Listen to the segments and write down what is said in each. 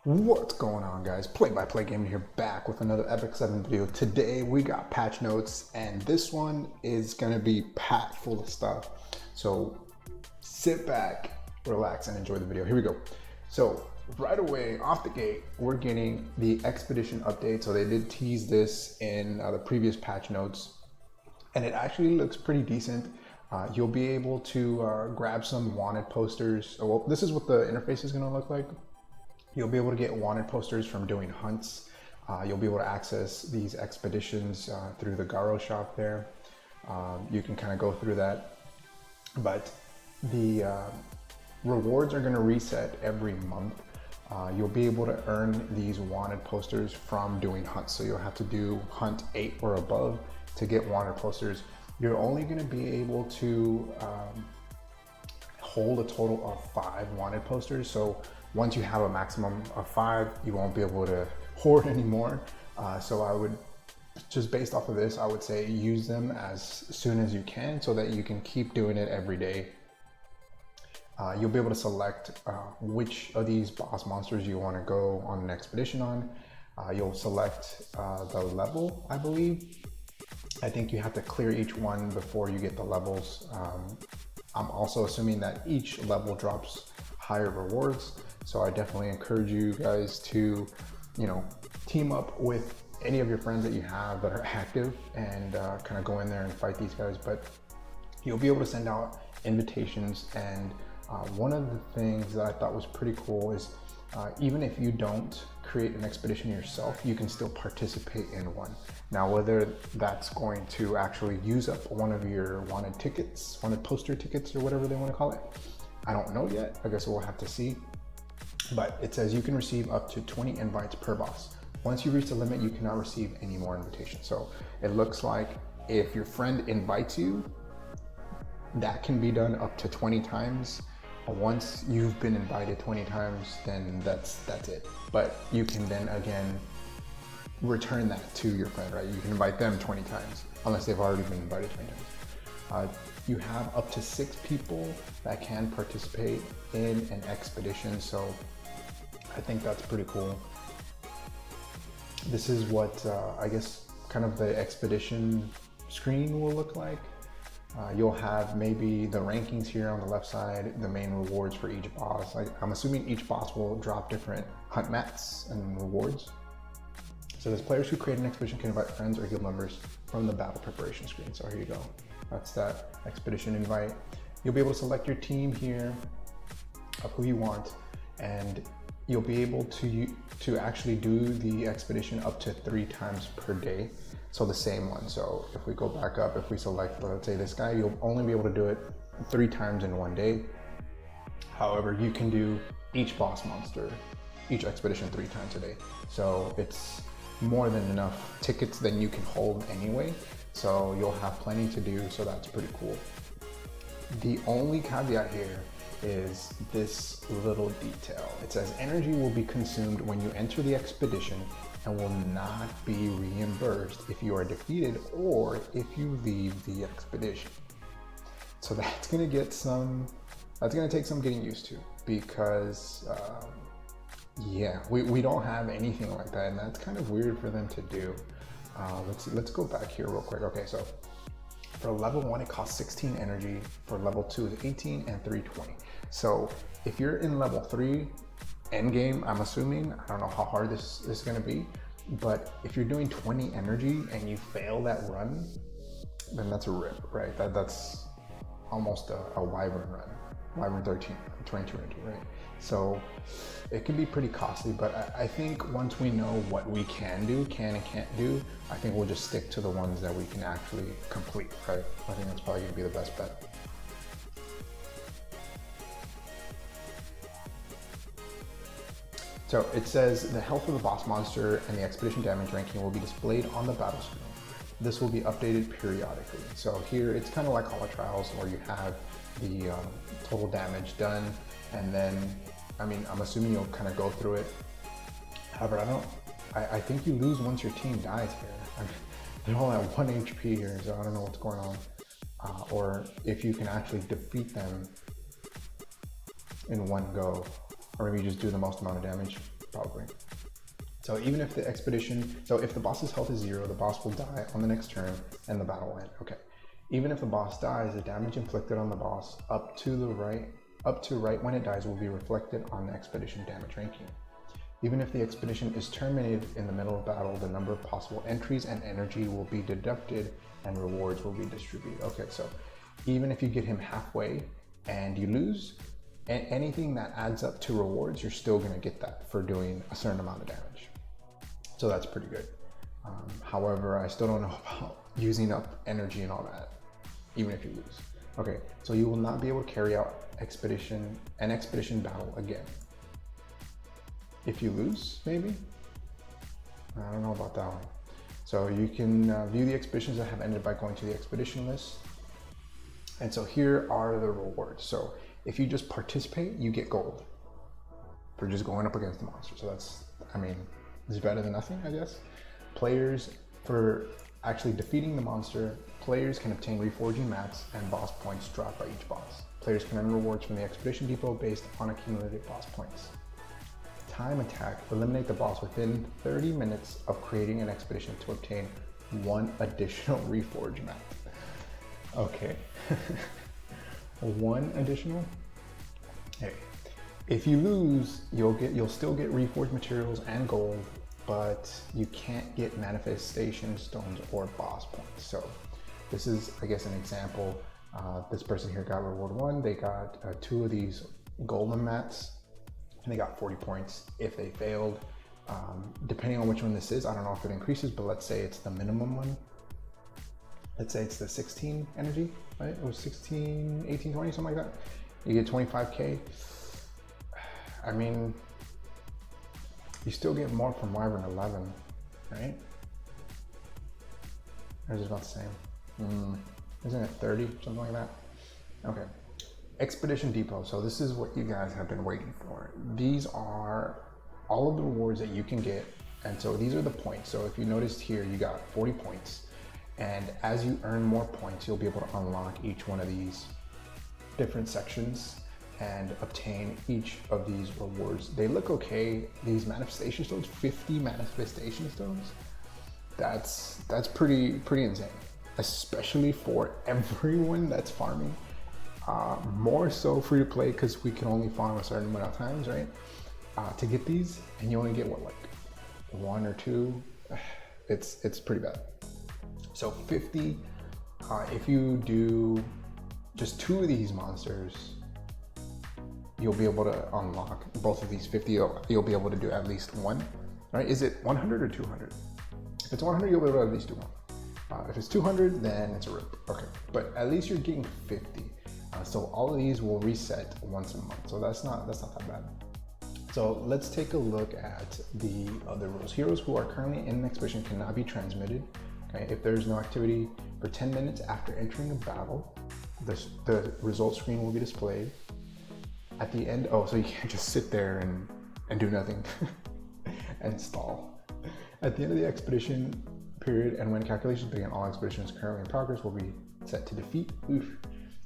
What's going on, guys? PlaybyPlayGaming here, back with another Epic 7 video. Today we got patch notes, and this one is gonna be packed full of stuff. So sit back, relax, and enjoy the video. Here we go. So right away, off the gate, we're getting the expedition update. So they did tease this in the previous patch notes, and it actually looks pretty decent. You'll be able to grab some wanted posters. Well, this is what the interface is gonna look like. You'll be able to get wanted posters from doing hunts. You'll be able to access these expeditions through the Garo shop there. You can kind of go through that. But the rewards are going to reset every month. You'll be able to earn these wanted posters from doing hunts. So you'll have to do hunt 8 or above to get wanted posters. You're only going to be able to hold a total of 5 wanted posters. So once you have a maximum of 5, you won't be able to hoard anymore. So I would, just based off of this, I would say use them as soon as you can so that you can keep doing it every day. You'll be able to select which of these boss monsters you want to go on an expedition on. You'll select the level, I believe. I think you have to clear each one before you get the levels. I'm also assuming that each level drops higher rewards. So I definitely encourage you guys to, team up with any of your friends that you have that are active and kind of go in there and fight these guys. But you'll be able to send out invitations. And one of the things that I thought was pretty cool is even if you don't create an expedition yourself, you can still participate in one. Now, whether that's going to actually use up one of your wanted tickets, wanted poster tickets, or whatever they want to call it, I don't know yet. I guess we'll have to see. But it says you can receive up to 20 invites per boss. Once you reach the limit, you cannot receive any more invitations. So it looks like if your friend invites you, that can be done up to 20 times. Once you've been invited 20 times, then that's it. But you can then again return that to your friend, right? You can invite them 20 times, unless they've already been invited 20 times. You have up to 6 people that can participate in an expedition, so I think that's pretty cool. This is what I guess kind of the expedition screen will look like. You'll have maybe the rankings here on the left side, the main rewards for each boss. I'm assuming each boss will drop different hunt mats and rewards. So there's players who create an expedition can invite friends or guild members from the battle preparation screen. So here you go. That's that expedition invite. You'll be able to select your team here of who you want, and you'll be able to actually do the expedition up to 3 times per day. So the same one. So if we go back up, if we select, let's say this guy, you'll only be able to do it 3 times in one day. However, you can do each boss monster, each expedition 3 times a day. So it's more than enough tickets than you can hold anyway. So you'll have plenty to do, so that's pretty cool. The only caveat here is this little detail. It says energy will be consumed when you enter the expedition and will not be reimbursed if you are defeated or if you leave the expedition. So that's gonna take some getting used to, because yeah, we don't have anything like that, and that's kind of weird for them to do. Let's go back here real quick. Okay, so for level 1, it costs 16 energy. For level 2 is 18 and 320. So if you're in level 3 end game, I'm assuming, I don't know how hard this is going to be, but if you're doing 20 energy and you fail that run, then that's a rip, right? That's almost a wyvern run. Wyvern 13, 22 energy, right? So it can be pretty costly, but I think once we know what we can and can't do, I think we'll just stick to the ones that we can actually complete, right? I think that's probably gonna be the best bet. So it says the health of the boss monster and the expedition damage ranking will be displayed on the battle screen. This will be updated periodically. So here it's kind of like Holo Trials, where you have the total damage done, and then, I mean, I'm assuming you'll kind of go through it. However, I think you lose once your team dies here. I mean, they're all at 1 HP here, so I don't know what's going on. Or if you can actually defeat them in one go, or maybe you just do the most amount of damage. probably. So even if the expedition, so if the boss's health is 0, the boss will die on the next turn and the battle will end. Okay. Even if the boss dies, the damage inflicted on the boss up to right when it dies will be reflected on the expedition damage ranking. Even if the expedition is terminated in the middle of battle, the number of possible entries and energy will be deducted and rewards will be distributed. Okay, so even if you get him halfway and you lose, anything that adds up to rewards, you're still gonna get that for doing a certain amount of damage. So that's pretty good. However, I still don't know about using up energy and all that, even if you lose. Okay, so you will not be able to carry out an expedition battle again. If you lose, maybe? I don't know about that one. So you can view the expeditions that have ended by going to the expedition list. And so here are the rewards. So if you just participate, you get gold for just going up against the monster. So that's, I mean, it's better than nothing, I guess. Players, for actually defeating the monster, players can obtain reforging mats and boss points dropped by each boss. Players can earn rewards from the expedition depot based on accumulated boss points. Time attack, eliminate the boss within 30 minutes of creating an expedition to obtain 1 additional reforge mat. Okay. 1 additional? Hey. If you lose, you'll still get reforged materials and gold, but you can't get manifestation stones or boss points. So this is, I guess, an example. This person here got reward 1. They got 2 of these golden mats, and they got 40 points. If they failed, depending on which one this is, I don't know if it increases, but let's say it's the minimum one. Let's say it's the 16 energy, right? It was 16, 18, 20, something like that. You get 25K. I mean, you still get more from Wyvern 11, right? Or is it about the same? Isn't it 30, something like that? Okay. Expedition Depot. So this is what you guys have been waiting for. These are all of the rewards that you can get. And so these are the points. So if you noticed here, you got 40 points. And as you earn more points, you'll be able to unlock each one of these different sections and obtain each of these rewards. They look okay. These manifestation stones, 50 manifestation stones. That's pretty insane, especially for everyone that's farming. More so free to play because we can only farm a certain amount of times, right? To get these, and you only get what, like 1 or 2. It's pretty bad. So 50. If you do just 2 of these monsters, you'll be able to unlock both of these 50. You'll be able to do at least 1, right? Is it 100 or 200? If it's 100, you'll be able to at least do 1. If it's 200, then it's a rip. Okay, but at least you're getting 50. So all of these will reset once a month. So that's not that bad. So let's take a look at the other rules. Heroes who are currently in an expedition cannot be transmitted. Okay, if there's no activity for 10 minutes after entering a battle, the result screen will be displayed. At the end, so you can't just sit there and do nothing and stall. At the end of the expedition period and when calculations begin, all expeditions currently in progress will be set to defeat. Oof.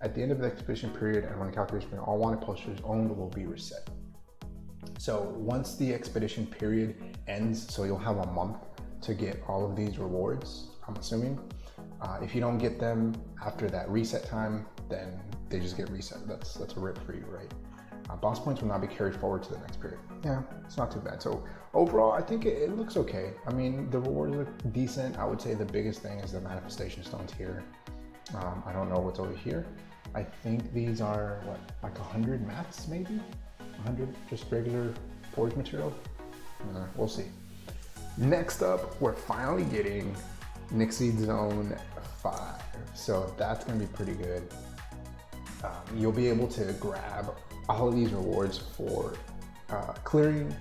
At the end of the expedition period and when calculations begin, all wanted posters owned will be reset. So once the expedition period ends, so you'll have a month to get all of these rewards, I'm assuming. If you don't get them after that reset time, then they just get reset. That's a rip for you, right? Boss points will not be carried forward to the next period. Yeah, it's not too bad. So overall, I think it looks okay. I mean, the rewards look decent. I would say the biggest thing is the manifestation stones here. I don't know what's over here. I think these are what, like 100 mats maybe? 100 just regular forge material? We'll see. Next up, we're finally getting Nixied Zone 5. So that's gonna be pretty good. You'll be able to grab all of these rewards for clearing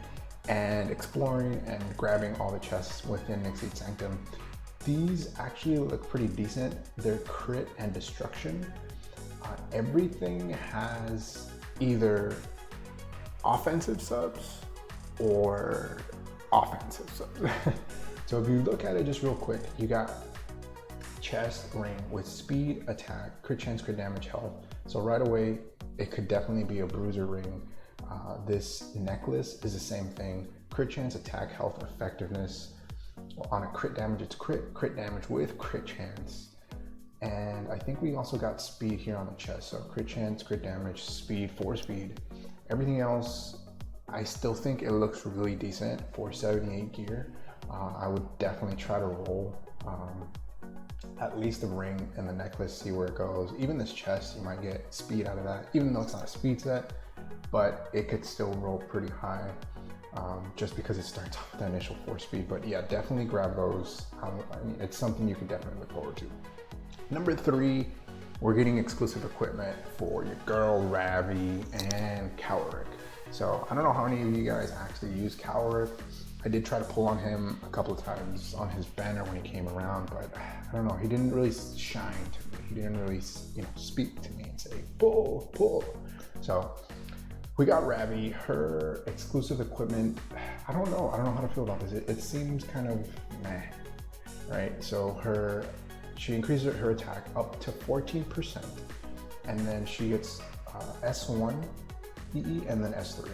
and exploring and grabbing all the chests within Nixied Sanctum. These actually look pretty decent. They're crit and destruction. Everything has either offensive subs or offensive subs. So if you look at it just real quick, you got chest ring with speed, attack, crit chance, crit damage, health. So right away, it could definitely be a bruiser ring. This necklace is the same thing. crit chance, attack, health, effectiveness. On a crit damage, it's crit damage with crit chance. And I think we also got speed here on the chest. So crit chance, crit damage, speed, 4 speed. Everything else, I still think it looks really decent for 78 gear. I would definitely try to roll at least the ring and the necklace, see where it goes. Even this chest, you might get speed out of that, even though it's not a speed set, but it could still roll pretty high just because it starts off with the initial 4 speed. But yeah, definitely grab those. I mean, it's something you can definitely look forward to. Number 3, we're getting exclusive equipment for your girl Ravi and Cowrick. So I don't know how many of you guys actually use Cowrick. I did try to pull on him a couple of times on his banner when he came around, but I don't know, he didn't really shine to me. He didn't really, speak to me and say, pull, pull. So we got Ravi, her exclusive equipment. I don't know how to feel about this. It seems kind of meh, right? So she increases her attack up to 14%, and then she gets S1 EE and then S3.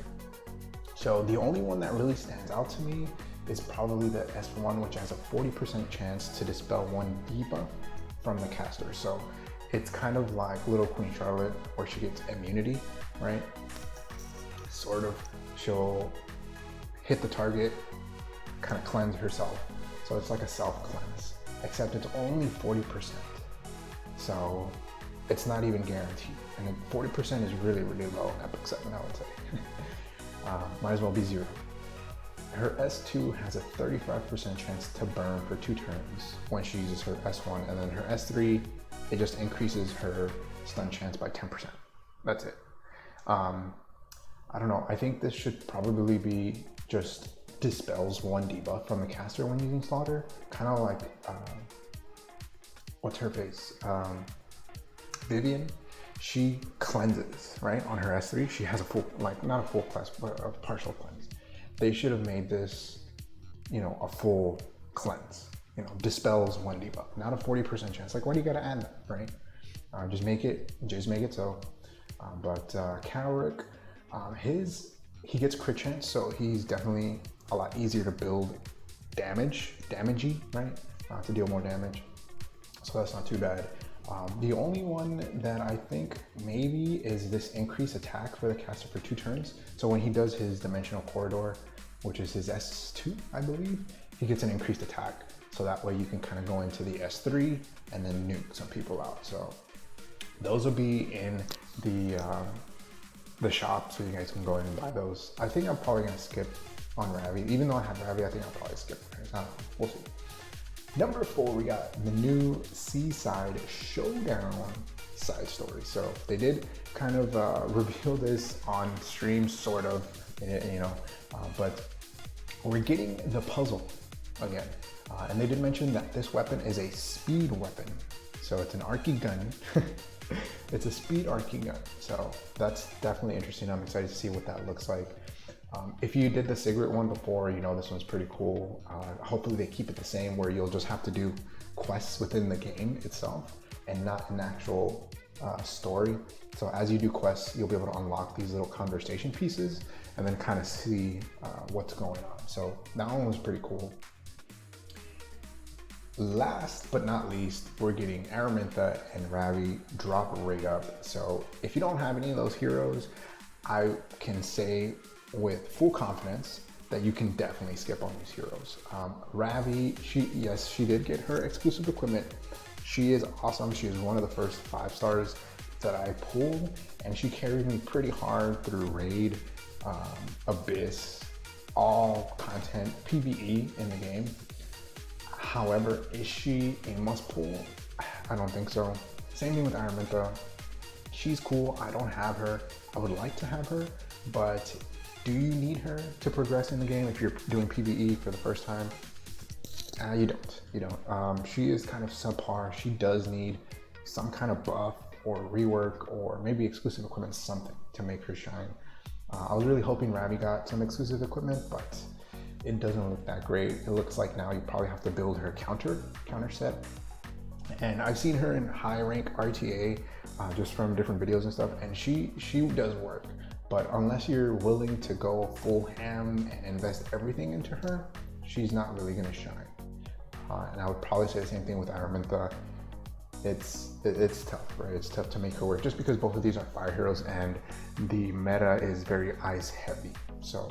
So the only one that really stands out to me is probably the S1, which has a 40% chance to dispel 1 debuff from the caster. So it's kind of like Little Queen Charlotte, where she gets immunity, right? Sort of, she'll hit the target, kind of cleanse herself. So it's like a self-cleanse, except it's only 40%. So it's not even guaranteed. And 40% is really, really low in Epic 7, I would say. Might as well be 0. Her S2 has a 35% chance to burn for 2 turns when she uses her S1, and then her S3, it just increases her stun chance by 10%. That's it. I don't know, I think this should probably be just dispels 1 debuff from the caster when using Slaughter. Kind of like, what's her face? Vivian. She cleanses, right? On her S3, she has a full, not a full cleanse, but a partial cleanse. They should have made this, a full cleanse, dispels 1 debuff, not a 40% chance. Like, why do you gotta add that, right? Just make it so. But Cowrick, he gets crit chance, so he's definitely a lot easier to build damagey, right? To deal more damage. So that's not too bad. The only one that I think maybe is this increased attack for the caster for 2 turns. So when he does his Dimensional Corridor, which is his S2, I believe, he gets an increased attack. So that way you can kind of go into the S3 and then nuke some people out. So those will be in the shop, so you guys can go in and buy those. I think I'm probably gonna skip on Ravi. Even though I have Ravi, I think I'll probably skip. I don't know, we'll see. Number 4, we got the new Seaside Showdown side story. So they did kind of reveal this on stream, sort of, but we're getting the puzzle again. And they did mention that this weapon is a speed weapon. So it's an archy gun. It's a speed archy gun. So that's definitely interesting. I'm excited to see what that looks like. If you did the Sigrid one before, this one's pretty cool. Hopefully they keep it the same, where you'll just have to do quests within the game itself and not an actual story. So as you do quests, you'll be able to unlock these little conversation pieces and then kind of see what's going on. So that one was pretty cool. Last but not least, we're getting Araminta and Ravi drop Rateup. So if you don't have any of those heroes, I can say with full confidence that you can definitely skip on these heroes. Ravi, she did get her exclusive equipment. She is awesome. She is one of the first 5 stars that I pulled, and she carried me pretty hard through Raid, Abyss, all content, PvE in the game. However, is she a must pull? I don't think so. Same thing with Araminta. She's cool. I don't have her. I would like to have her, but do you need her to progress in the game if you're doing PvE for the first time? You don't. She is kind of subpar. She does need some kind of buff or rework or maybe exclusive equipment, something to make her shine. I was really hoping Ravi got some exclusive equipment, but it doesn't look that great. It looks like now you probably have to build her counter set. And I've seen her in high rank RTA just from different videos and stuff, and she does work. but unless you're willing to go full ham and invest everything into her, she's not really gonna shine. And I would probably say the same thing with Araminta. It's tough, right? It's tough to make her work just because both of these are fire heroes and the meta is very ice heavy. So,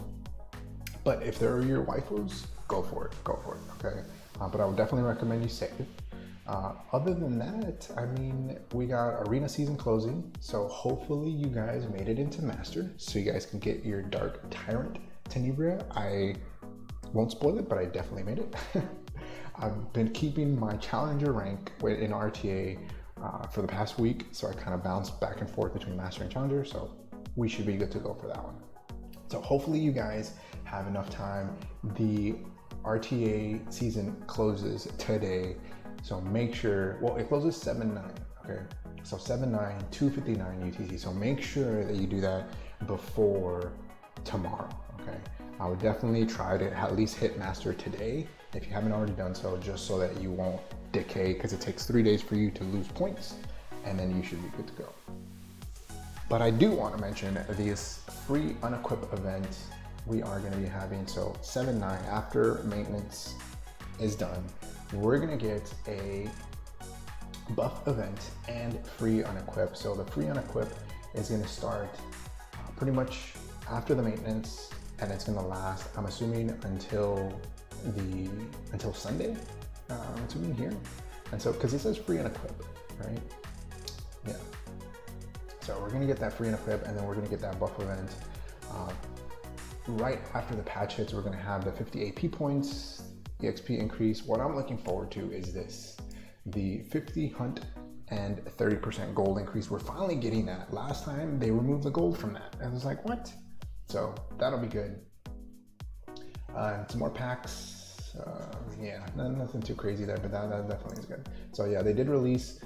but if they're your waifus, go for it, okay? But I would definitely recommend you save. Other than that, I mean, we got arena season closing, so hopefully you guys made it into master so you guys can get your dark tyrant Tenebria. I won't spoil it, but I definitely made it. I've been keeping my challenger rank in RTA for the past week, so I kind of bounced back and forth between master and challenger, so we should be good to go for that one. So hopefully you guys have enough time. The RTA season closes today, so make sure, well, it closes 7/9, okay? So 7/9, 2:59 UTC, so make sure that you do that before tomorrow, okay? I would definitely try to at least hit master today if you haven't already done so, just so that you won't decay, because it takes 3 days for you to lose points, and then you should be good to go. But I do want to mention this free unequip event we are going to be having. So 7/9, after maintenance is done, we're going to get a buff event and free unequip. So the free unequip is going to start pretty much after the maintenance, and it's going to last, I'm assuming, until Sunday. I'm assuming here. And so, because it says free unequip, right? Yeah. So we're gonna get that free unequip, and then we're gonna get that buff event. Right after the patch hits, we're gonna have the 50 AP points, the XP increase. What I'm looking forward to is this, the 50 hunt and 30% gold increase. We're finally getting that. Last time they removed the gold from that. And I was like, what? So that'll be good. Some more packs. Yeah, nothing too crazy there, but that definitely is good. So yeah, they did release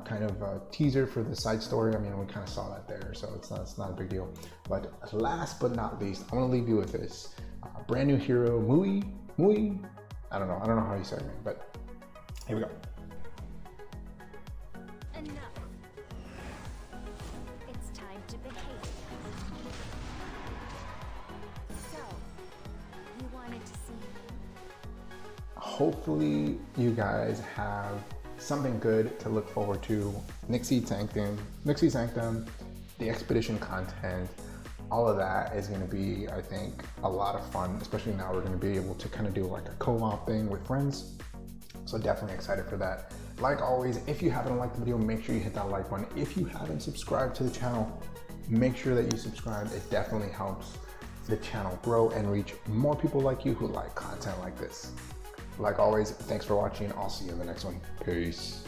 kind of a teaser for the side story. I mean, we kind of saw that there, so it's not a big deal. But last but not least, I want to leave you with this brand new hero, Mui. I don't know how you say it, but here we go. Enough. It's time to behave. So, you wanted to see. Hopefully you guys have something good to look forward to. Nixied Sanctum, the expedition content, all of that is going to be, I think, a lot of fun, especially now we're going to be able to kind of do like a co-op thing with friends. So definitely excited for that. Like always, if you haven't liked the video, make sure you hit that like button. If you haven't subscribed to the channel, make sure that you subscribe. It definitely helps the channel grow and reach more people like you who like content like this. Like always, thanks for watching. I'll see you in the next one. Peace.